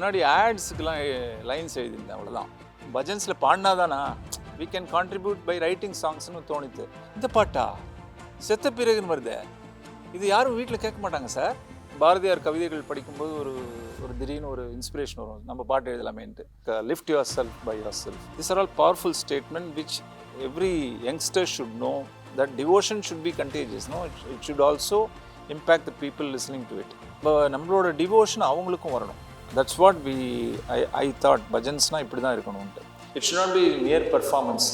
முன்னாடி ஆட்ஸுக்கெலாம் லைன்ஸ் எழுதியிருந்தேன், அவ்வளோதான். பஜன்ஸில் பாடினாதானா we can contribute by writing சாங்ஸ்னு தோணித்து. இந்த பாட்டா செத்த பிறகுன்னு வருதே, இது யாரும் வீட்டில் கேட்க மாட்டாங்க சார். பாரதியார் கவிதைகள் படிக்கும்போது ஒரு திடீர்னு ஒரு இன்ஸ்பிரேஷன் வரும், நம்ம பாட்டு எழுதலாமேன்ட்டு. Lift yourself by yourself. This are all powerful statement which every youngster should know that devotion should be contagious, no, it should also impact the people listening to it. நம்மளோட devotion அவங்களுக்கும் வரணும். That's what I thought பஜன்ஸ்னா இப்படி தான் இருக்கணும்ட்டு. It should not be mere performance.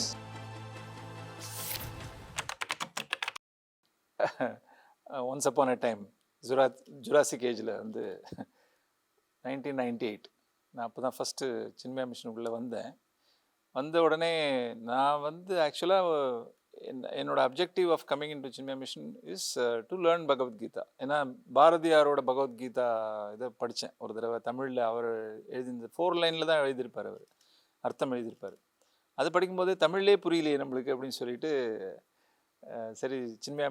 Once upon a time Jurassic ஏஜில் வந்து 1998 நான் அப்போ தான் ஃபஸ்ட்டு சின்மயா மிஷனுக்குள்ளே வந்த உடனே நான் வந்து ஆக்சுவலாக என்னோட objective of coming in to Chinmaya mission is to learn Bhagavad Gita. ஏன்னா பாரதியாரோட பகவத்கீதா இதை படித்தேன் ஒரு தடவை தமிழில். அவர் எழுதியிருந்த 4 லைனில் தான் எழுதியிருப்பார், அவர் அர்த்தம் எழுதியிருப்பார். அது படிக்கும்போது தமிழ்லேயே புரியலையே நம்மளுக்கு அப்படின்னு சொல்லிட்டு சரி சின்மயா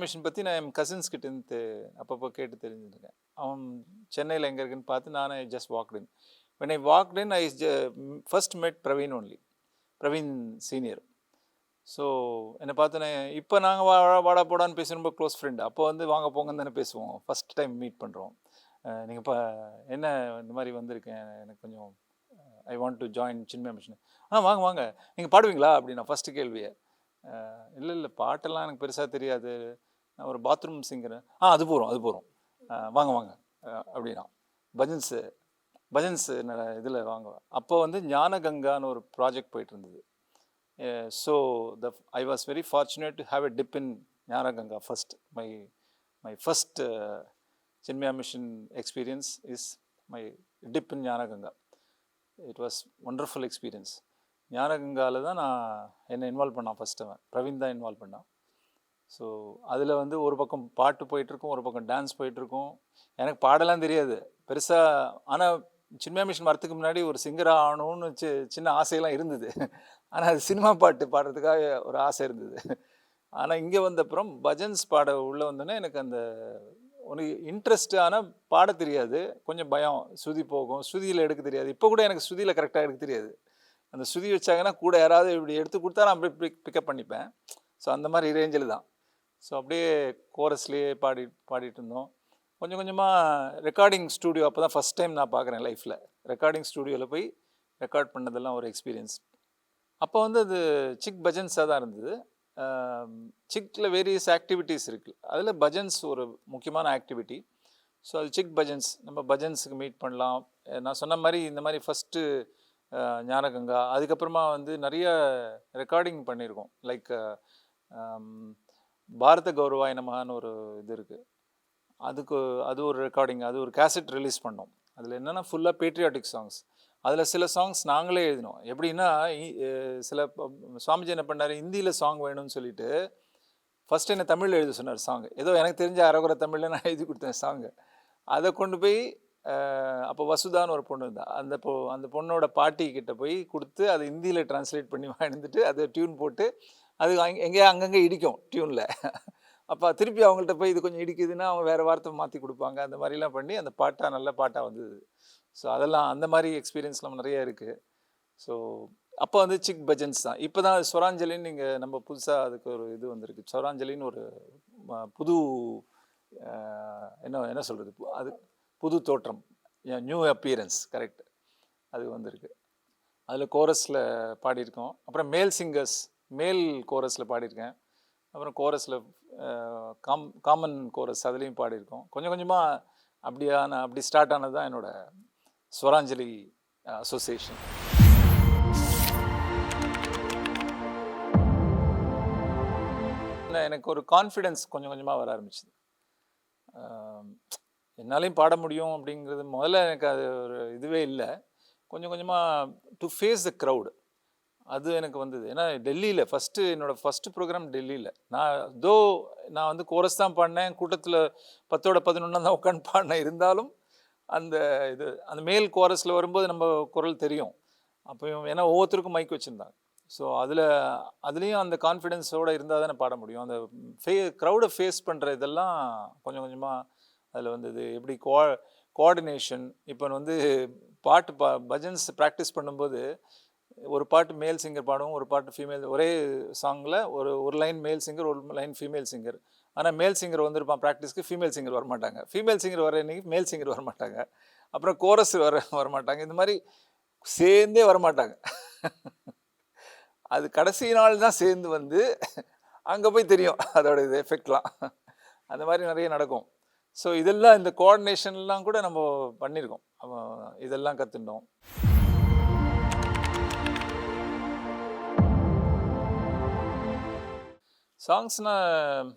மிஷன் பற்றி நான் என் கசின்ஸ் கிட்டேருந்து அப்பப்போ கேட்டு தெரிஞ்சுருக்கேன். அவன் சென்னையில் எங்கே இருக்குன்னு பார்த்து நானே just walked in. when I walked in, I first met Praveen senior. So என்னை பார்த்தோன்னே இப்போ நாங்கள் வாடா போடான்னு பேசி ரொம்ப க்ளோஸ் ஃப்ரெண்டு. அப்போ வந்து வாங்க போங்கன்னு தானே பேசுவோம், ஃபஸ்ட் டைம் மீட் பண்ணுறோம். நீங்கள் இப்போ என்ன இந்த மாதிரி வந்திருக்கேன், எனக்கு கொஞ்சம் I want to join Chinmaya mission. வாங்க நீங்கள் பாடுவீங்களா அப்படின்னு ஃபஸ்ட்டு கேள்வியை. இல்லை பாட்டெல்லாம் எனக்கு பெருசாக தெரியாது, நான் ஒரு பாத்ரூம் சிங்கர். அது போகிறோம் வாங்க அப்படின்னா பஜன்ஸ் இதில் வாங்க. அப்போ வந்து ஞானகங்கான்னு ஒரு ப்ராஜெக்ட் போயிட்டு இருந்தது. So I was very fortunate to have a dip in Gnanaganga first. My first Chinmaya Mission experience is my dip in Gnanaganga. It was wonderful experience. ஞானகங்காவில் தான் நான் என்னை இன்வால்வ் பண்ணான் ஃபஸ்ட்டு. பிரவீன் தான் இன்வால்வ் பண்ணான். ஸோ அதில் வந்து ஒரு பக்கம் பாட்டு போயிட்டுருக்கும், ஒரு பக்கம் டான்ஸ் போயிட்டுருக்கும். எனக்கு பாடலாம் தெரியாது பெருசாக. ஆனால் சின்மயா மிஷன் வரத்துக்கு முன்னாடி ஒரு சிங்கராக ஆகணும்னு சின்ன ஆசையெல்லாம் இருந்தது. ஆனால் அது சினிமா பாட்டு பாடுறதுக்காக ஒரு ஆசை இருந்தது. ஆனால் இங்கே வந்தப்புறம் பஜன்ஸ் பாட உள்ளே வந்தோன்னே எனக்கு அந்த ஒரு இன்ட்ரெஸ்ட்டு. ஆனால் பாட தெரியாது, கொஞ்சம் பயம், ஸ்ருதி போகும், ஸ்ருதியில் எடுக்க தெரியாது. இப்போ கூட எனக்கு ஸ்ருதியில் கரெக்டாக எடுக்க தெரியாது. அந்த ஸ்ருதி வச்சாங்கன்னா கூட யாராவது இப்படி எடுத்து கொடுத்தா நான் அப்படியே பிக்கப் பண்ணிப்பேன். ஸோ அந்த மாதிரி ரேஞ்சில் தான். ஸோ அப்படியே கோரஸ்லேயே பாடிட்டு இருந்தோம். கொஞ்சம் கொஞ்சமாக ரெக்கார்டிங் ஸ்டூடியோ அப்போ தான் ஃபஸ்ட் டைம் நான் பார்க்குறேன் லைஃப்பில். ரெக்கார்டிங் ஸ்டூடியோவில் போய் ரெக்கார்ட் பண்ணதெல்லாம் ஒரு எக்ஸ்பீரியன்ஸ். அப்போ வந்து அது சிக் பஜன்ஸாக தான் இருந்தது. சிக்கில் வேரியஸ் ஆக்டிவிட்டீஸ் இருக்குது, அதில் பஜன்ஸ் ஒரு முக்கியமான ஆக்டிவிட்டி. ஸோ அது சிக் பஜன்ஸ், நம்ம பஜன்ஸுக்கு மீட் பண்ணலாம். நான் சொன்ன மாதிரி இந்த மாதிரி ஃபஸ்ட்டு ஞானகங்கா, அதுக்கப்புறமா வந்து நிறைய ரெக்கார்டிங் பண்ணியிருக்கோம். லைக் பாரத கௌரவாய நமகான்னு ஒரு இது இருக்குது, அது ஒரு ரெக்கார்டிங், அது ஒரு கேசட் ரிலீஸ் பண்ணோம். அதில் என்னென்னா ஃபுல்லாக பேட்ரியாட்டிக் சாங்ஸ். அதில் சில சாங்ஸ் நாங்களே எழுதினோம். எப்படின்னா சில சுவாமிஜி என்ன பண்ணார், ஹிந்தியில் சாங் வேணும்னு சொல்லிட்டு ஃபஸ்ட்டு என்ன தமிழில் எழுத சொன்னார் சாங். ஏதோ எனக்கு தெரிஞ்ச அரைகுறை தமிழில் நான் எழுதி கொடுத்தேன் சாங்கு. அதை கொண்டு போய் அப்போ வசுதான்னு ஒரு பொண்ணு இருந்தா, அந்த பொண்ணோட பாட்டி கிட்ட போய் கொடுத்து அதை ஹிந்தியில் ட்ரான்ஸ்லேட் பண்ணி வாங்கிட்டு அதை டியூன் போட்டு அது எங்கேயா அங்கங்கே இடிக்கும் டியூனில். அப்போ திருப்பி அவங்கள்ட்ட போய் இது கொஞ்சம் இடிக்குதுன்னா அவங்க வேறு வார்த்தை மாற்றி கொடுப்பாங்க. அந்த மாதிரிலாம் பண்ணி அந்த நல்ல பாட்டாக வந்தது. ஸோ அதெல்லாம் அந்த மாதிரி எக்ஸ்பீரியன்ஸ்லாம் நிறைய இருக்குது. ஸோ அப்போ வந்து சிக் பஜன்ஸ் தான். இப்போ தான் ஸ்வராஞ்சலின்னு இங்கே நம்ம புதுசாக அதுக்கு ஒரு இது வந்திருக்கு. ஸ்வராஞ்சலின்னு ஒரு புது என்ன சொல்கிறது, அது புது தோற்றம், நியூ அப்பியரன்ஸ், கரெக்ட், அது வந்திருக்கு. அதில் கோரஸில் பாடியிருக்கோம். அப்புறம் மேல் கோரஸில் பாடியிருக்கேன். அப்புறம் கோரஸில் காமன் கோரஸ் அதுலேயும் பாடியிருக்கோம். கொஞ்சம் கொஞ்சமாக அப்படி ஸ்டார்ட் ஆனது தான் என்னோடய ஸ்வராஞ்சலி அசோசியேஷன். எனக்கு ஒரு கான்ஃபிடென்ஸ் கொஞ்சம் கொஞ்சமாக வர ஆரம்பிச்சிது. என்னாலையும் பாட முடியும் அப்படிங்கிறது முதல்ல எனக்கு அது ஒரு இதுவே இல்லை. கொஞ்சம் கொஞ்சமாக டு ஃபேஸ் த க்ரௌடு, அது எனக்கு வந்தது. ஏன்னா டெல்லியில் என்னோடய ஃபஸ்ட்டு ப்ரோக்ராம் டெல்லியில். நான் வந்து கோரஸ் தான் பாடினேன், கூட்டத்தில் 10ஓட 11 தான் உட்காந்து பாடினேன். இருந்தாலும் அந்த மேல் கோரஸில் வரும்போது நம்ம குரல் தெரியும். அப்போ ஏன்னா ஒவ்வொருத்தருக்கும் மைக் வச்சுருந்தாங்க. ஸோ அதுலேயும் அந்த கான்ஃபிடென்ஸோடு இருந்தால் தானே பாட முடியும். அந்த க்ரௌடை ஃபேஸ் பண்ணுற இதெல்லாம் கொஞ்சம் கொஞ்சமாக அதில் வந்தது. எப்படி கோஆர்டினேஷன், இப்போ வந்து பாட்டு பஜன்ஸ் ப்ராக்டிஸ் பண்ணும்போது ஒரு பாட்டு மேல் சிங்கர் பாடுவோம், ஒரு பாட்டு ஃபீமேல், ஒரே சாங்கில் ஒரு லைன் மேல் சிங்கர், ஒரு லைன் ஃபீமேல் சிங்கர். ஆனால் மேல் சிங்கர் வந்திருப்பான் ப்ராக்டிஸ்க்கு, ஃபீமேல் சிங்கர் வரமாட்டாங்க. ஃபீமேல் சிங்கர் வர இன்னைக்கு மேல் சிங்கர் வரமாட்டாங்க. அப்புறம் கோரஸ் வரமாட்டாங்க. இந்த மாதிரி சேர்ந்தே வரமாட்டாங்க. அது கடைசி நாள் தான் சேர்ந்து வந்து அங்கே போய் தெரியும் அதோட இது எஃபெக்ட்லாம். அந்த மாதிரி நிறைய நடக்கும். ஸோ இதெல்லாம் இந்த கோஆர்டினேஷன்லாம் கூட நம்ம பண்ணியிருக்கோம். இதெல்லாம் கற்றுட்டோம். சாங்ஸ்னால்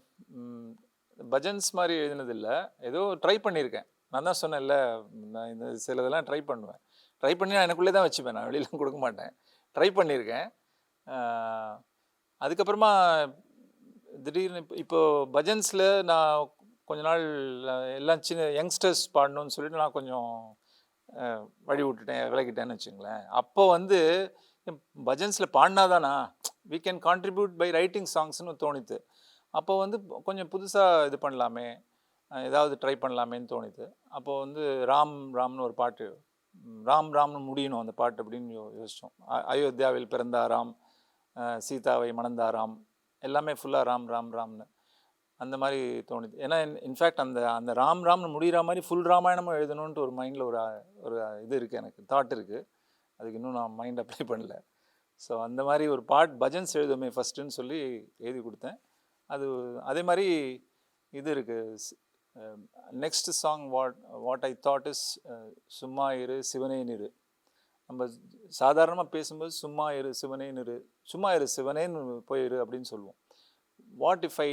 பஜன்ஸ் மாதிரி எழுதினதில்லை, ஏதோ ட்ரை பண்ணியிருக்கேன். நான் தான் சொன்னேன்ல, நான் இந்த சிலதெல்லாம் ட்ரை பண்ணுவேன். ட்ரை பண்ணி நான் எனக்குள்ளே தான் வச்சுப்பேன், நான் வெளியிலாம் கொடுக்க மாட்டேன். ட்ரை பண்ணியிருக்கேன். அதுக்கப்புறமா திடீர்னு இப்போது பஜன்ஸில் நான் கொஞ்ச நாள் எல்லாம் சின்ன யங்ஸ்டர்ஸ் பாடணும்னு சொல்லிட்டு நான் கொஞ்சம் வழி விட்டுட்டேன், விலகிட்டேன்னு வச்சுங்களேன். அப்போ வந்து பஜன்ஸில் பாடினாதானா we can contribute by writing songsனு தோணித்து. அப்போ வந்து கொஞ்சம் புதுசாக இது பண்ணலாமே, ஏதாவது ட்ரை பண்ணலாமேன்னு தோணித்து. அப்போது வந்து ராம்னு ஒரு பாட்டு, ராம்னு முடியணும் அந்த பாட்டு அப்படின்னு யோசித்தோம். அயோத்தியாவில் பிறந்தாராம், சீதாவை மணந்தாராம், எல்லாமே ஃபுல்லாக ராம்னு அந்த மாதிரி தோணுது. ஏன்னா இன்ஃபேக்ட் அந்த ராம்னு முடிகிற மாதிரி ஃபுல் ராமாயணமும் எழுதணுன்ட்டு ஒரு மைண்டில் ஒரு இது இருக்குது, எனக்கு தாட் இருக்குது. அதுக்கு இன்னும் நான் மைண்ட் அப்ளை பண்ணல. ஸோ அந்த மாதிரி ஒரு பஜன்ஸ் எழுதுமே ஃபஸ்ட்டுன்னு சொல்லி எழுதி கொடுத்தேன். அதே மாதிரி இது இருக்குது. Next song what I thought is சும்மா இரு சிவனே நிரு. நம்ம சாதாரணமாக பேசும்போது சும்மா இரு சிவனே நிரு, சும்மா இரு சிவனேன்னு போயிரு அப்படின்னு சொல்லுவோம். What if I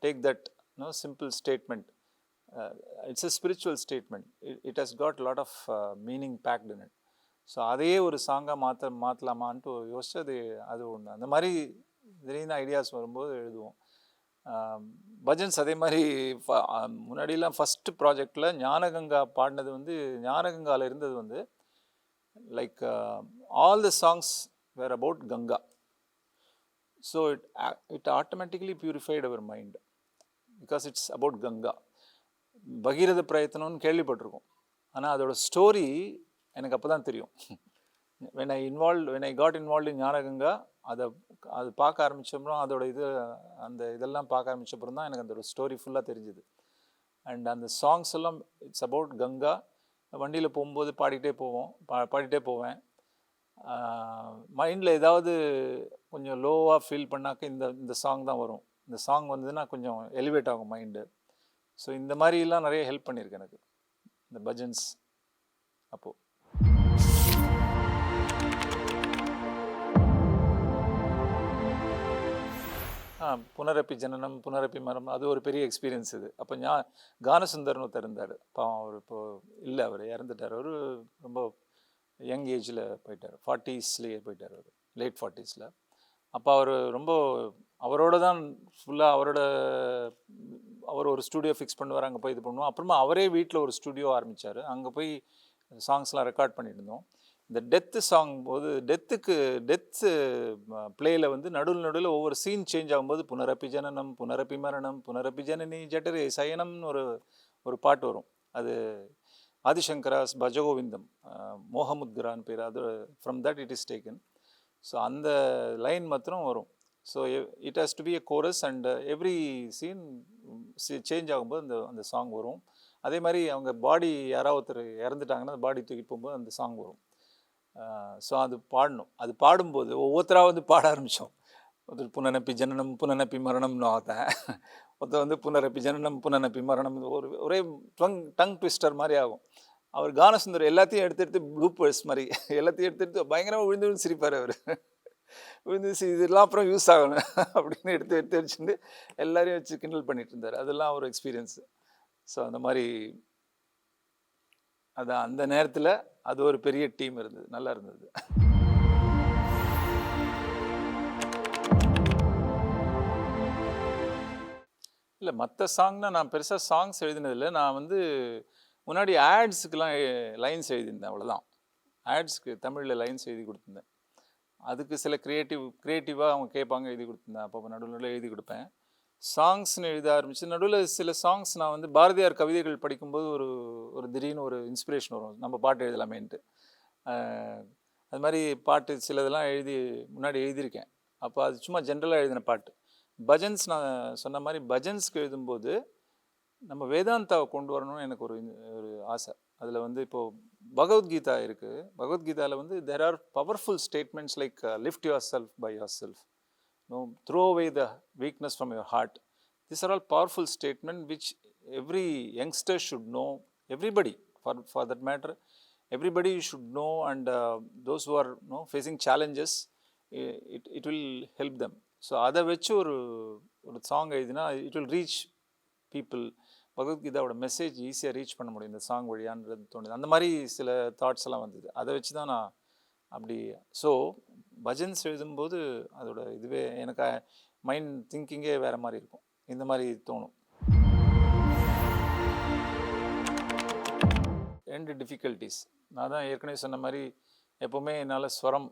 take that simple statement, it's a spiritual statement. It has got a lot of meaning packed in it. So அதையே ஒரு சாங்காக மாற்றலாமான்ட்டு யோசிச்சு அது ஒன்று. அந்த மாதிரி திடீர்னு ஐடியாஸ் வரும்போது எழுதுவோம். பஜன்ஸ் அதே மாதிரி முன்னாடிலாம் ஃபஸ்ட்டு ப்ராஜெக்டில் ஞானகங்கா பாடினது வந்து, ஞானகங்காவில் இருந்தது வந்து like all the songs were about Ganga. So it automatically purified our mind because it's about Ganga. பகீரத பிரயத்தனம்னு கேள்விப்பட்டிருக்கோம், ஆனால் அதோட ஸ்டோரி எனக்கு அப்போ தான் தெரியும். when I got involved in ஞானகங்கா, அது பார்க்க ஆரம்பித்தப்பறம் அதோட இதெல்லாம் பார்க்க ஆரம்பித்தப்பறம் தான் எனக்கு அதோட ஸ்டோரி ஃபுல்லாக தெரிஞ்சுது. அண்ட் அந்த சாங்ஸ் எல்லாம் இட்ஸ் அபவுட் கங்கா. வண்டியில் போகும்போது பாடிட்டே போவேன். மைண்டில் ஏதாவது கொஞ்சம் லோவாக ஃபீல் பண்ணாக்க இந்த சாங் தான் வரும். இந்த சாங் வந்ததுன்னா கொஞ்சம் எலிவேட் ஆகும் மைண்டு. ஸோ இந்த மாதிரிலாம் நிறைய ஹெல்ப் பண்ணியிருக்கு எனக்கு இந்த பஜன்ஸ். அப்போது புனரப்பி ஜனனம் புனரப்பி மரம், அது ஒரு பெரிய எக்ஸ்பீரியன்ஸ் இது. அப்போ கானசுந்தர்னு ஒருத்தர் இருந்தார். பாவம் அவர் இப்போது இல்லை, அவர் இறந்துட்டார். அவர் ரொம்ப யங் ஏஜில் போயிட்டார், 40ஸ்லேயே போயிட்டார், அவர் லேட் 40ஸ்ல. அப்போ அவர் ரொம்ப அவரோட தான் ஃபுல்லாக அவர் ஒரு ஸ்டூடியோ ஃபிக்ஸ் பண்ணுவார், அங்கே போய் இது பண்ணுவோம். அப்புறமா அவரே வீட்டில் ஒரு ஸ்டூடியோ ஆரம்பித்தார், அங்கே போய் சாங்ஸ்லாம் ரெக்கார்ட் பண்ணிட்டு இருந்தோம். இந்த டெத்து சாங் போது டெத்து பிளேயில் வந்து நடுவில் ஒவ்வொரு சீன் சேஞ்ச் ஆகும்போது புனரப்பி ஜனனம் புனரப்பி மரணம் புனரப்பி ஜனனி ஜட்டரே சயனம்னு ஒரு பாட்டு வரும். அது ஆதிசங்கராஸ் பஜகோவிந்தம், மோகமுத்கரான்னு பேர். அது from that it is taken. So அந்த லைன் மாத்திரம் வரும். So it has to be a chorus and every scene change ஆகும்போது அந்த சாங் வரும். அதே மாதிரி அவங்க பாடி யாராவது ஒருத்தர் இறந்துட்டாங்கன்னா அந்த பாடி தூக்கிட்டு போகும்போது அந்த சாங் வரும். ஸோ அது பாடணும். அது பாடும்போது ஒவ்வொருத்தராக வந்து பாட ஆரம்பித்தோம். ஒருத்தர் புனரப்பி ஜனனம் புனரப்பி மரணம்னு ஆத்தேன், ஒருத்தர் வந்து புனரப்பி ஜனனம் புனரப்பி மரணம், ஒரே டங் ட்விஸ்டர் மாதிரி ஆகும். அவர் கானசுந்தர் எல்லாத்தையும் எடுத்து ப்ளூப்பர்ஸ் மாதிரி எல்லாத்தையும் எடுத்து பயங்கரமாக விழுந்து சிரிப்பார். அவர் விழுந்து இதெல்லாம் அப்புறம் யூஸ் ஆகணும் அப்படின்னு எடுத்து வச்சுட்டு எல்லாரையும் வச்சு கிண்டல் பண்ணிட்டு இருந்தார். அதெல்லாம் ஒரு எக்ஸ்பீரியன்ஸு. ஸோ அந்த மாதிரி அந்த நேரத்தில் அது ஒரு பெரிய டீம் இருந்தது, நல்லா இருந்தது. இல்லை, மற்ற சாங்னா நான் பெருசாக சாங்ஸ் எழுதினதில்லை. நான் வந்து முன்னாடி ஆட்ஸுக்கெலாம் லைன்ஸ் எழுதியிருந்தேன், அவ்வளோதான். ஆட்ஸ்க்கு தமிழில் லைன்ஸ் எழுதி கொடுத்துருந்தேன். அதுக்கு சில க்ரியேட்டிவாக அவங்க கேட்பாங்க, எழுதி கொடுத்துருந்தேன். அப்போ நடுவில் எழுதி கொடுப்பேன். சாங்ஸ்ன்னு எழுத ஆரம்பிச்சு நடுவில் சில சாங்ஸ் நான் வந்து பாரதியார் கவிதைகள் படிக்கும்போது ஒரு ஒரு திடீர்னு ஒரு இன்ஸ்பிரேஷன் வரும், நம்ம பாட்டு எழுதலாமேன்ட்டு. அது மாதிரி பாட்டு சிலதெல்லாம் முன்னாடி எழுதியிருக்கேன். அப்போ அது சும்மா ஜென்ரலாக எழுதின பாட்டு. பஜன்ஸ் நான் சொன்ன மாதிரி பஜன்ஸ்க்கு எழுதும்போது நம்ம வேதாந்தாவை கொண்டு வரணும்னு எனக்கு ஒரு ஆசை. அதில் வந்து இப்போது பகவத்கீதா இருக்குது. பகவத்கீதாவில் வந்து there are powerful statements like lift yourself by yourself, throw away the weakness from your heart. These are all powerful statements which every youngster should know. Everybody, for that matter, everybody should know, and those who are facing challenges, it will help them. So அதை வச்சு ஒரு song எழுதினா it will reach people. பகவத்கீதாவோட message ஈஸியாக reach பண்ண முடியும் இந்த song வழியான்றது தோணுது. அந்த மாதிரி சில தாட்ஸ் எல்லாம் வந்தது. அதை வச்சு தான் நான் அப்படி. ஸோ பஜன்ஸ் எழுதும்போது அதோட இதுவே எனக்கு மைண்ட் திங்கிங்கே வேறு மாதிரி இருக்கும். இந்த மாதிரி தோணும். 2 டிஃபிகல்ட்டிஸ். நான் தான் ஏற்கனவே சொன்ன மாதிரி எப்போவுமே என்னால் ஸ்வரம்,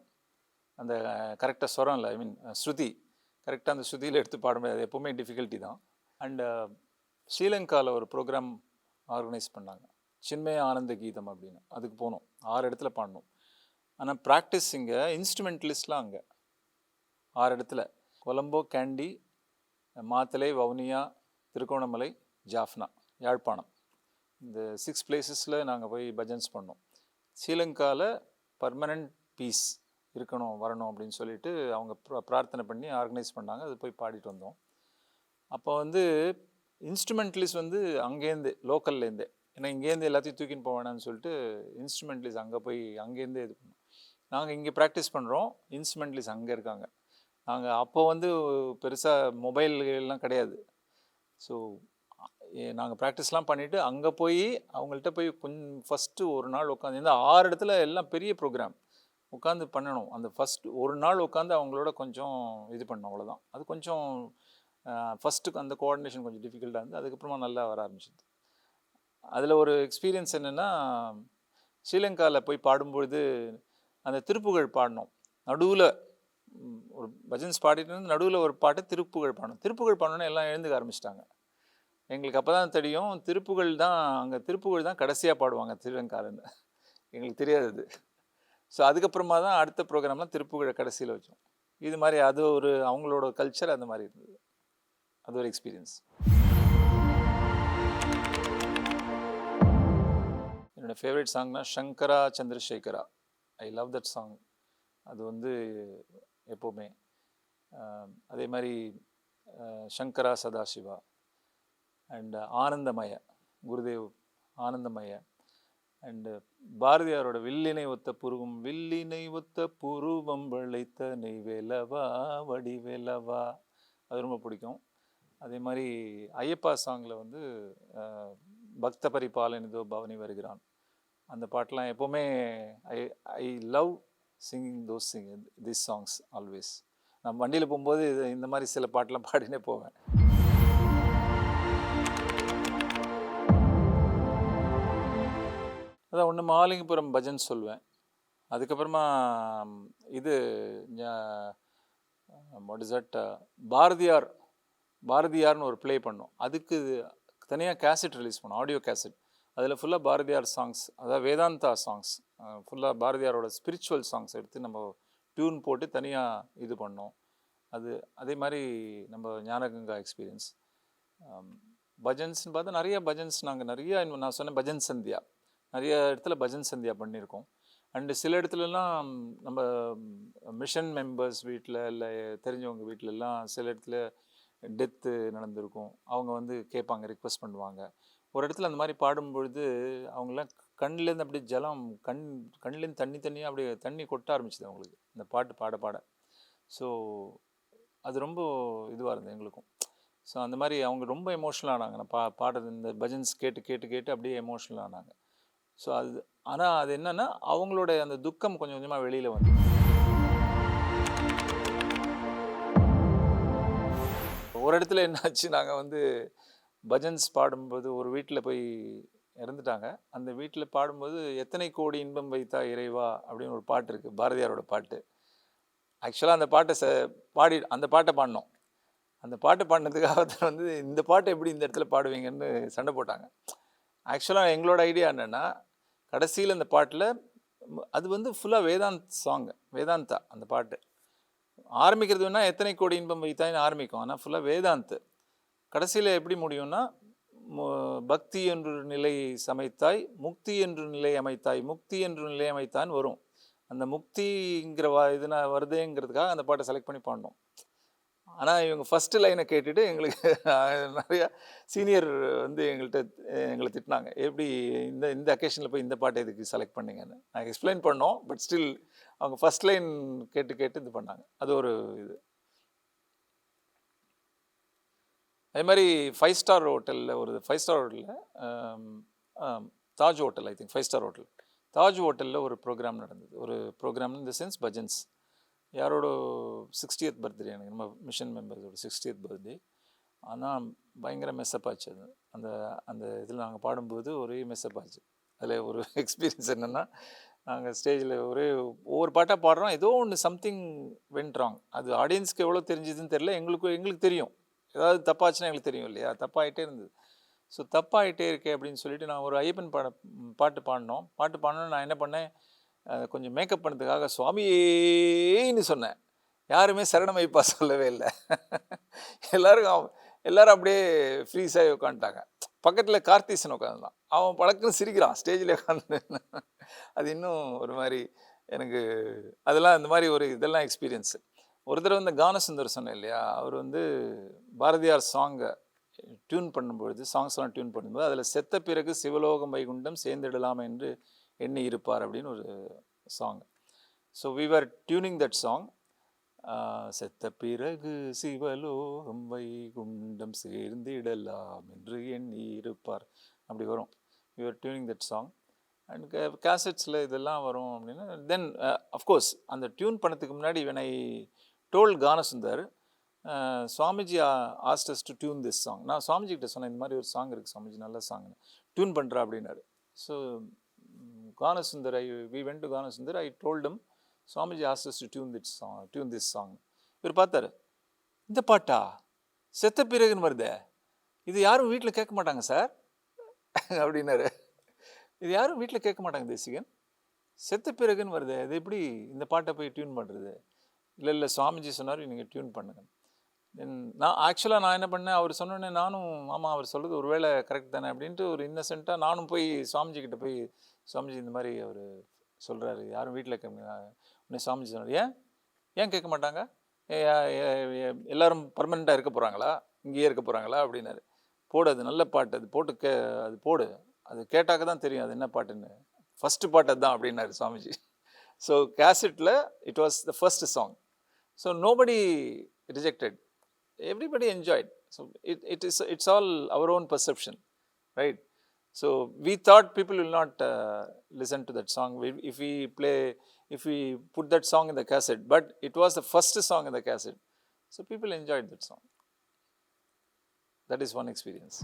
அந்த கரெக்டாக ஸ்வரம் இல்லை, ஐ மீன் ஸ்ருதி கரெக்டாக அந்த ஸ்ருதியில் எடுத்து பாட முடியாது. எப்போவுமே டிஃபிகல்ட்டி தான். அண்டு ஸ்ரீலங்காவில் ஒரு ப்ரோக்ராம் ஆர்கனைஸ் பண்ணாங்க, சின்மய ஆனந்த கீதம் அப்படின்னு. அதுக்கு போனோம். 6 இடத்துல பாடணும். ஆனால் ப்ராக்டிஸ் இங்கே இன்ஸ்ட்ருமெண்டலிஸ்ட்லாம் அங்கே 6 இடத்துல, கொலம்போ, கேண்டி, மாத்தலை, வவுனியா, திருகோணமலை, ஜாஃப்னா, யாழ்ப்பாணம், இந்த 6 பிளேசஸில் நாங்கள் போய் பஜன்ஸ் பண்ணோம். ஸ்ரீலங்காவில் பர்மனண்ட் பீஸ் இருக்கணும், வரணும் அப்படின்னு சொல்லிட்டு அவங்க பிரார்த்தனை பண்ணி ஆர்கனைஸ் பண்ணாங்க. அது போய் பாடிட்டு வந்தோம். அப்போ வந்து இன்ஸ்ட்ருமெண்டலிஸ்ட் வந்து அங்கேருந்து லோக்கல்லேருந்தே, ஏன்னா இங்கேருந்து எல்லாத்தையும் தூக்கின்னு போக வேணாம்னு சொல்லிட்டு இன்ஸ்ட்ருமெண்டலிஸ்ட் அங்கே போய் அங்கேருந்தே இது பண்ணோம். நாங்கள் இங்கே ப்ராக்டிஸ் பண்ணுறோம், இன்ஸ்ட்ருமெண்டலிஸ்ட் அங்கே இருக்காங்க. நாங்கள் அப்போ வந்து பெருசாக மொபைல்கள்லாம் கிடையாது. ஸோ நாங்கள் ப்ராக்டிஸ்லாம் பண்ணிவிட்டு அங்கே போய் அவங்கள்ட்ட போய் கொஞ்சம் ஃபஸ்ட்டு ஒரு நாள் உட்காந்து, இந்த 6 இடத்துல எல்லாம் பெரிய ப்ரோக்ராம் உட்காந்து பண்ணணும். அந்த ஃபஸ்ட்டு ஒரு நாள் உட்காந்து அவங்களோட கொஞ்சம் இது பண்ணோம், அவ்வளோதான். அது கொஞ்சம் ஃபஸ்ட்டுக்கு அந்த கோஆர்டினேஷன் கொஞ்சம் டிஃபிகல்ட்டாக இருந்து, அதுக்கப்புறமா நல்லா வர ஆரம்பிச்சிது. அதில் ஒரு எக்ஸ்பீரியன்ஸ் என்னென்னா, ஸ்ரீலங்காவில் போய் பாடும்பொழுது அந்த திருப்புகழ் பாடினோம். நடுவில் ஒரு பஜன்ஸ் பாடிட்டு இருந்து நடுவில் ஒரு பாட்டு திருப்புகழ் பாடணும். திருப்புகழ் பாடணுன்னு எல்லாம் எழுந்துக்க ஆரம்பிச்சிட்டாங்க. எங்களுக்கு அப்போ தான் தெரியும் திருப்புகழ் தான், அங்கே திருப்புகழ் தான் கடைசியாக பாடுவாங்க ஸ்ரீலங்காவிலேருந்து. எங்களுக்கு தெரியாது. ஸோ அதுக்கப்புறமா தான் அடுத்த ப்ரோக்ராம்லாம் திருப்புகழை கடைசியில் வச்சோம். இது மாதிரி அது ஒரு அவங்களோட கல்ச்சர் அந்த மாதிரி இருந்தது. அது ஒரு எக்ஸ்பீரியன்ஸ். என்னோடய ஃபேவரட் சாங்னா Shankara Chandrasekhara. I love that song. அது வந்து எப்போவுமே. அதே மாதிரி சங்கரா சதாசிவா அண்ட் ஆனந்தமய, குருதேவ் ஆனந்தமய. அண்டு பாரதியாரோட வில்லினை ஒத்த புருவம், வில்லினை ஒத்த புருவம் வளைத்த நெய்வேலவா வடிவேலவா, அது ரொம்ப பிடிக்கும். அதே மாதிரி ஐயப்பா சாங்கில் வந்து பக்த பரிபாலனிதோ பவனி வருகிறான், அந்த பாட்டெலாம் எப்போவுமே I love singing this songs always. நான் வண்டியில் போகும்போது இந்த மாதிரி சில பாட்டெலாம் பாடினே போவேன். அதான் ஒன்று மாலிங்கபுரம் பஜன் சொல்வேன். அதுக்கப்புறமா இது வாட் இஸ் தட், பாரதியார்னு ஒரு ப்ளே பண்ணோம். அதுக்கு தனியாக கேசட் ரிலீஸ் பண்ணோம், ஆடியோ கேசட். அதில் ஃபுல்லாக பாரதியார் சாங்ஸ், அதாவது வேதாந்தா சாங்ஸ், ஃபுல்லாக பாரதியாரோட ஸ்பிரிச்சுவல் சாங்ஸ் எடுத்து நம்ம டியூன் போட்டு தனியாக இது பண்ணோம். அதே மாதிரி நம்ம ஞானகங்கா எக்ஸ்பீரியன்ஸ். பஜன்ஸ்னு பார்த்தா நிறைய பஜன்ஸ் நாங்கள் நான் சொன்னேன் பஜன் சந்தியா, நிறைய இடத்துல பஜன் சந்தியா பண்ணியிருக்கோம். அண்டு சில இடத்துலலாம் நம்ம மிஷன் மெம்பர்ஸ் வீட்டில் இல்லை தெரிஞ்சவங்க வீட்டிலலாம் சில இடத்துல டெத்து நடந்திருக்கும். அவங்க வந்து கேட்பாங்க, ரிக்வெஸ்ட் பண்ணுவாங்க. ஒரு இடத்துல அந்த மாதிரி பாடும்பொழுது அவங்களாம் கண்ணிலேருந்து அப்படியே ஜலம், கண்ணிலேருந்து தண்ணியாக அப்படியே தண்ணி கொட்ட ஆரம்பிச்சுது அவங்களுக்கு இந்த பாட்டு பாட. ஸோ அது ரொம்ப இதுவாக இருந்தது எங்களுக்கும். ஸோ அந்த மாதிரி அவங்க ரொம்ப எமோஷ்னல் ஆனாங்க. நான் பாடுறது இந்த பஜன்ஸ் கேட்டு அப்படியே எமோஷ்னல் ஆனாங்க. ஸோ ஆனால் அது என்னென்னா அவங்களோட அந்த துக்கம் கொஞ்சம் கொஞ்சமாக வெளியில் வந்து, ஒரு இடத்துல என்னாச்சு, நாங்கள் வந்து பஜன்ஸ் பாடும்போது ஒரு வீட்டில் போய் இறந்துட்டாங்க. அந்த வீட்டில் பாடும்போது எத்தனை கோடி இன்பம் வைத்தா இறைவா அப்படின்னு ஒரு பாட்டு இருக்குது, பாரதியாரோட பாட்டு. ஆக்சுவலாக அந்த பாட்டை அந்த பாட்டை பாடினோம். அந்த பாட்டு பாடினதுக்காக ஒருத்தர் வந்து இந்த பாட்டு எப்படி இந்த இடத்துல பாடுவீங்கன்னு சண்டை போட்டாங்க. ஆக்சுவலாக எங்களோட ஐடியா என்னென்னா, கடைசியில் அந்த பாட்டில் அது வந்து ஃபுல்லாக வேதாந்தா அந்த பாட்டு. ஆரம்பிக்கிறது வேணா எத்தனை கோடி இன்பம் வைத்தாயின்னு ஆரம்பிக்கும். ஆனால் ஃபுல்லாக வேதாந்த். கடைசியில் எப்படி முடியும்னா, பக்தி என்று நிலை சமைத்தாய், முக்தி என்று நிலை அமைத்தாய், முக்தி என்று நிலை அமைத்தான்னு வரும். அந்த முக்திங்கிற வருதேங்கிறதுக்காக அந்த பாட்டை செலக்ட் பண்ணி பாடினோம். ஆனால் இவங்க ஃபஸ்ட்டு லைனை கேட்டுட்டு எங்களுக்கு நிறையா சீனியர் வந்து எங்களை திட்டினாங்க. எப்படி இந்த அக்கேஷனில் போய் இந்த பாட்டை எதுக்கு செலக்ட் பண்ணீங்கன்னு. நாங்கள் எக்ஸ்பிளைன் பண்ணோம். பட் ஸ்டில் அவங்க ஃபஸ்ட் லைன் கேட்டு இது பண்ணாங்க. அது ஒரு இது. அதே மாதிரி 5 ஸ்டார் ஹோட்டலில் Taj hotel, I think 5 star hotel, Taj ஹோட்டலில் ஒரு ப்ரோக்ராம் நடந்தது. ஒரு programme in the sense bhajans. யாரோட 60th பர்த்டே, எனக்கு நம்ம மிஷன் மெம்பர்ஸோட 60th பர்த்டே. ஆனால் பயங்கர மெஸ்ஸப் ஆச்சு. அது அந்த இதில் நாங்கள் பாடும்போது ஒரே மெஸ்ஸப் ஆச்சு. அதில் ஒரு எக்ஸ்பீரியன்ஸ் என்னென்னா, நாங்கள் ஸ்டேஜில் ஒவ்வொரு பாட்டாக பாடுறோம், ஏதோ ஒன்று சம்திங் வென்ட் ராங். அது ஆடியன்ஸ்க்கு எவ்வளோ தெரிஞ்சதுன்னு தெரியல, எங்களுக்கு தெரியும். ஏதாவது தப்பாச்சுன்னா எங்களுக்கு தெரியும் இல்லையா, தப்பாகிட்டே இருந்தது. ஸோ தப்பாகிட்டே இருக்கே அப்படின்னு சொல்லிட்டு நான் ஒரு ஐயப்பன் பாட்டு பாடினோன்னு நான் என்ன பண்ணேன், கொஞ்சம் மேக்கப் பண்ணதுக்காக சுவாமியேன்னு சொன்னேன். யாருமே சரணமைப்பா சொல்லவே இல்லை. எல்லாரும் அப்படியே ஃப்ரீஸ் ஆகி உட்காந்துட்டாங்க. பக்கத்தில் கார்த்திசன் உட்காந்துதான். அவன் பழக்கன்னு சிரிக்கிறான் ஸ்டேஜில் உட்காந்து. அது இன்னும் ஒரு மாதிரி எனக்கு அதெல்லாம் இந்த மாதிரி ஒரு இதெல்லாம் எக்ஸ்பீரியன்ஸு. ஒரு தடவை இந்த கானசுந்தர் சொன்னேன் இல்லையா, அவர் வந்து பாரதியார் சாங்கை டியூன் பண்ணும்பொழுது, சாங்ஸ்லாம் டியூன் பண்ணும்போது அதில் செத்த பிறகு சிவலோகம் வைகுண்டம் சேர்ந்துடலாம் என்று எண்ணி இருப்பார் அப்படின்னு ஒரு song. So we were tuning that song. செத்த பிறகு சிவலோகம் வைகுண்டம் சேர்ந்திடலாம் என்று எண்ணி இருப்பார் அப்படி வரும். We were tuning that song. And கேசட்ஸில் இதெல்லாம் வரும் அப்படின்னா தென் அஃப்கோர்ஸ் அந்த டியூன் பண்ணதுக்கு முன்னாடி when I told கானசுந்தர், Swamiji asked us to tune this song. நான் சுவாமிஜி கிட்ட சொன்னேன், இந்த மாதிரி ஒரு சாங் இருக்குது சுவாமிஜி, நல்ல சாங்னு, டியூன் பண்ணுறா அப்படின்னாரு. So Ganasundar, we went to Ganasundar, I told him Swamiji asked us to tune this song. இவர் பார்த்தாரு, இந்த பாட்டா செத்த பிறகுன்னு வருதே, இது யாரும் வீட்டில் கேட்க மாட்டாங்க சார் அப்படின்னாரு. இது யாரும் வீட்டில் கேட்க மாட்டாங்க தேசிகன், செத்த பிறகுன்னு வருது, இது எப்படி இந்த பாட்டை போய் டியூன் பண்ணுறது? இல்லை சுவாமிஜி சொன்னார் நீங்கள் டியூன் பண்ணுங்க. தென் நான் என்ன பண்ணேன், அவர் சொன்னோடனே நானும் ஆமாம் அவர் சொல்கிறது ஒரு வேளை கரெக்ட் தானே அப்படின்ட்டு ஒரு இன்னசென்ட்டாக நானும் போய் சுவாமிஜி கிட்ட போய், சுவாமிஜி இந்த மாதிரி அவர் சொல்கிறாரு யாரும் வீட்டில் உடனே சுவாமிஜி சொன்னார், ஏன் கேட்க மாட்டாங்க, எல்லோரும் பர்மனெண்ட்டாக இருக்க போகிறாங்களா, இங்கேயே இருக்க போகிறாங்களா அப்படின்னாரு. போடு, அது நல்ல பாட்டு, அது போட்டு அது போடு, அது கேட்டாக்க தான் தெரியும் அது என்ன பாட்டுன்னு, ஃபஸ்ட்டு பாட்டு அதுதான் அப்படின்னாரு சுவாமிஜி. ஸோ கேசட்டில் it was the first song. So nobody rejected, everybody enjoyed. So it's all our own perception, right? So we thought people will not listen to that song if we put that song in the cassette, but it was the first song in the cassette. So people enjoyed that song. That is one experience.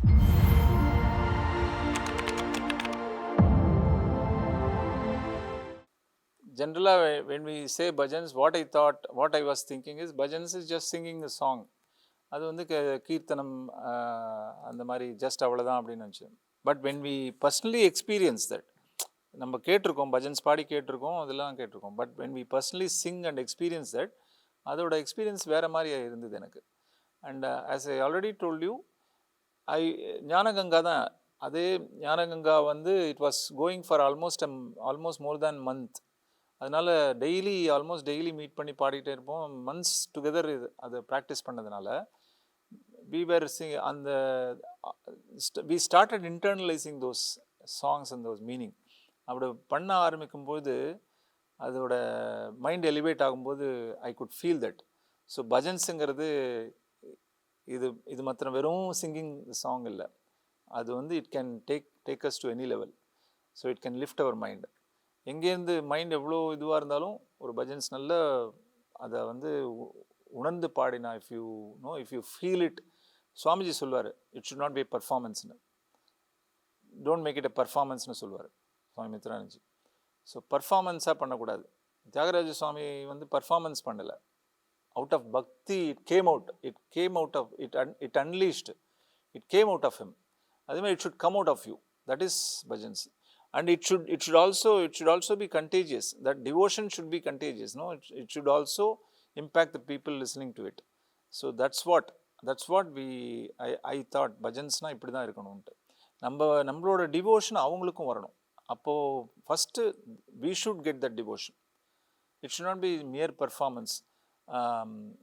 Generally, when we say bhajans, what I was thinking is bhajans is just singing the song. அது வந்து கீர்த்தனம் அந்த மாதிரி just அவ்வளோதான் அப்படின்னு நினச்சேன். But when we personally experience that, நம்ம கேட்டிருக்கோம், பஜன்ஸ் பாடி கேட்டிருக்கோம், அதெல்லாம் கேட்டிருக்கோம். But when we personally sing and experience that, அதோட எக்ஸ்பீரியன்ஸ் வேறு மாதிரி இருந்தது எனக்கு. And as I already told you, Gnanaganga தான். அதே ஞானகங்கா வந்து it was going for almost more than month. அதனால் ஆல்மோஸ்ட் டெய்லி மீட் பண்ணி பாடிக்கிட்டே இருப்போம். மந்த்ஸ் டுகெதர் அதை ப்ராக்டிஸ் பண்ணதுனால we started internalizing those songs and those meaning. அப்படி பண்ண ஆரம்பிக்கும்போது அதோட மைண்ட் எலிவேட் ஆகும்போது I could feel that. So பஜன்ஸுங்கிறது இது மாத்திரம் வெறும் சிங்கிங் சாங் இல்லை, அது வந்து it can take us to any level. So it can lift our mind. எங்கேருந்து மைண்ட் எவ்வளோ இதுவாக இருந்தாலும் ஒரு பஜன்ஸ் நல்ல அதை வந்து உணர்ந்து பாடினா, if you feel it. Swamiji சொல்லுவார், இட் ஷுட் நாட் பி பர்ஃபார்மன்ஸ்னு, டோன்ட் மேக் இட் எ பர்ஃபார்மன்ஸ்னு சொல்லுவார் சுவாமி மித்ரானந்த்ஜி. ஸோ பர்ஃபார்மன்ஸாக பண்ணக்கூடாது. தியாகராஜ சுவாமி வந்து பர்ஃபார்மன்ஸ் பண்ணலை, out of bhakti it came out, it unleashed, it came out of him. அதே மாதிரி it should come out of you. That is bhajans. And it should also be contagious. That devotion should be contagious. No, it should also impact the people listening to it. So that's what I thought பஜன்ஸ்னா இப்படி தான் இருக்கணும்ட்டு. நம்மளோட devotion அவங்களுக்கும் வரணும். அப்போது first we should get that devotion. It should not be mere performance.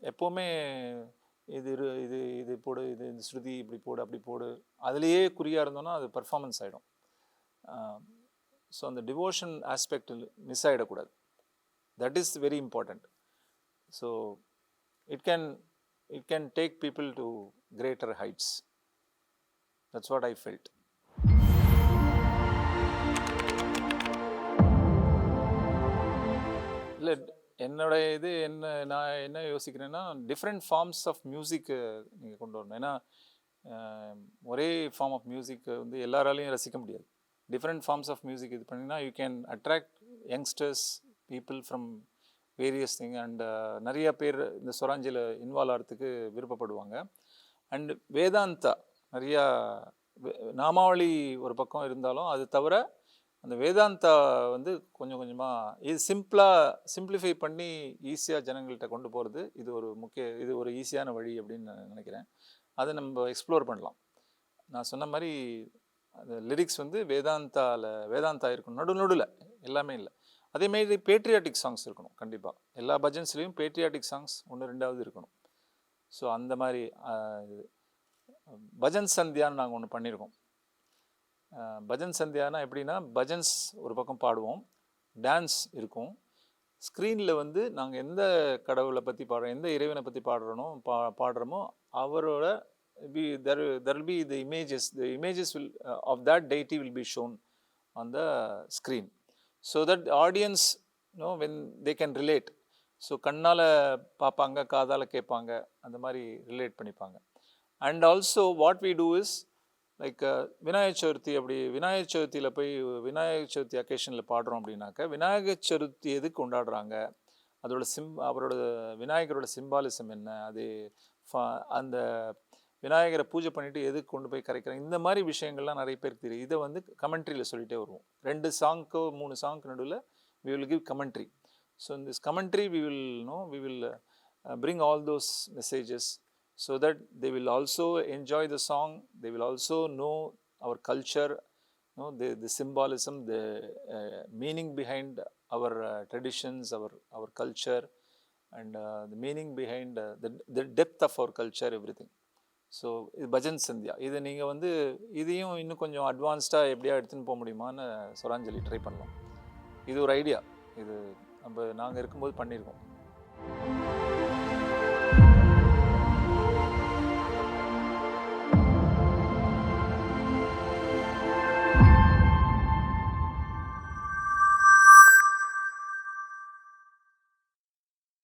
எப்போவுமே இது இது இது போடு, இது இந்த ஸ்ருதி இப்படி போடு அப்படி போடு, அதுலேயே குறியாக இருந்தோன்னா அது பர்ஃபார்மன்ஸ் ஆகிடும். ஸோ அந்த டிவோஷன் ஆஸ்பெக்ட் மிஸ் ஆகிடக்கூடாது. That is very important. So it can take people to greater heights. That's what I felt. இல்லை என்னோட நான் என்ன யோசிக்கிறேன்னா, டிஃப்ரெண்ட் ஃபார்ம்ஸ் ஆஃப் மியூசிக்கு நீங்கள் கொண்டு வரணும். ஏன்னா ஒரே ஃபார்ம் ஆஃப் மியூசிக் வந்து எல்லாராலையும் ரசிக்க முடியாது. டிஃப்ரெண்ட் ஃபார்ம்ஸ் ஆஃப் மியூசிக் இது பண்ணிங்கன்னா you can attract youngsters, people from various thing. And நிறைய பேர் இந்த சொராஞ்சியில் இன்வால்வ் ஆகிறதுக்கு விருப்பப்படுவாங்க. அண்ட் வேதாந்தா நிறையா நாமாவளி ஒரு பக்கம் இருந்தாலும் அது தவிர அந்த வேதாந்தா வந்து கொஞ்சம் கொஞ்சமாக இது சிம்பிளிஃபை பண்ணி ஈஸியாக ஜனங்கள்கிட்ட கொண்டு போகிறது இது ஒரு ஈஸியான வழி அப்படின்னு நான் நினைக்கிறேன். அதை நம்ம எக்ஸ்ப்ளோர் பண்ணலாம். நான் சொன்ன மாதிரி அந்த லிரிக்ஸ் வந்து வேதாந்தா இருக்கணும், நடுவில் எல்லாமே இல்லை. அதேமாரி பேட்ரியாட்டிக் சாங்ஸ் இருக்கணும் கண்டிப்பாக. எல்லா பஜன்ஸ்லேயும் பேட்ரியாட்டிக் சாங்ஸ் 1-2 இருக்கணும். ஸோ அந்த மாதிரி பஜன் சந்தியான்னு நாங்கள் ஒன்று பண்ணியிருக்கோம். பஜன் சந்தியானா எப்படின்னா, பஜன்ஸ் ஒரு பக்கம் பாடுவோம், டான்ஸ் இருக்கும். ஸ்க்ரீனில் வந்து நாங்கள் எந்த கடவுளை பற்றி பாடுறோம், எந்த இறைவனை பற்றி பாடுறோமோ அவரோட there will be the images will of that deity will be shown on the screen, so that the audience when they can relate. So கண்ணால் பார்ப்பாங்க, காதால் கேட்பாங்க, அந்த மாதிரி ரிலேட் பண்ணிப்பாங்க. And also what we do is like Vinayagar சதுர்த்தியில் போய் விநாயகர் சதுர்த்தி அக்கேஷனில் பாடுறோம் அப்படின்னாக்க, விநாயகர் சதுர்த்தி எதுக்கு கொண்டாடுறாங்க, அதோட அவரோட விநாயகரோட சிம்பாலிசம் என்ன, அது அந்த விநாயகரை பூஜை பண்ணிவிட்டு எதுக்கு கொண்டு போய் கரைக்கிறாங்க, இந்த மாதிரி விஷயங்கள்லாம் நிறைய பேருக்கு தெரியும். இதை வந்து கமெண்ட்ரியில் சொல்லிகிட்டே வருவோம். 2 சாங்க்கோ 3 சாங்க்கு நடுவில் we will give commentary. So in this commentary we will bring all those messages so that they will also enjoy the song, they will also know our culture, the symbolism, the meaning behind our traditions, our culture, and the meaning behind the depth of our culture, everything. So இது பஜன் சந்தியா. இது நீங்கள் வந்து இதையும் இன்னும் கொஞ்சம் அட்வான்ஸ்டாக எப்படியா எடுத்துன்னு போக முடியுமான்னு சொராஞ்சலி ட்ரை பண்ணலாம். இது ஒரு ஐடியா. இது நாங்கள் இருக்கும்போது பண்ணியிருக்கோம்.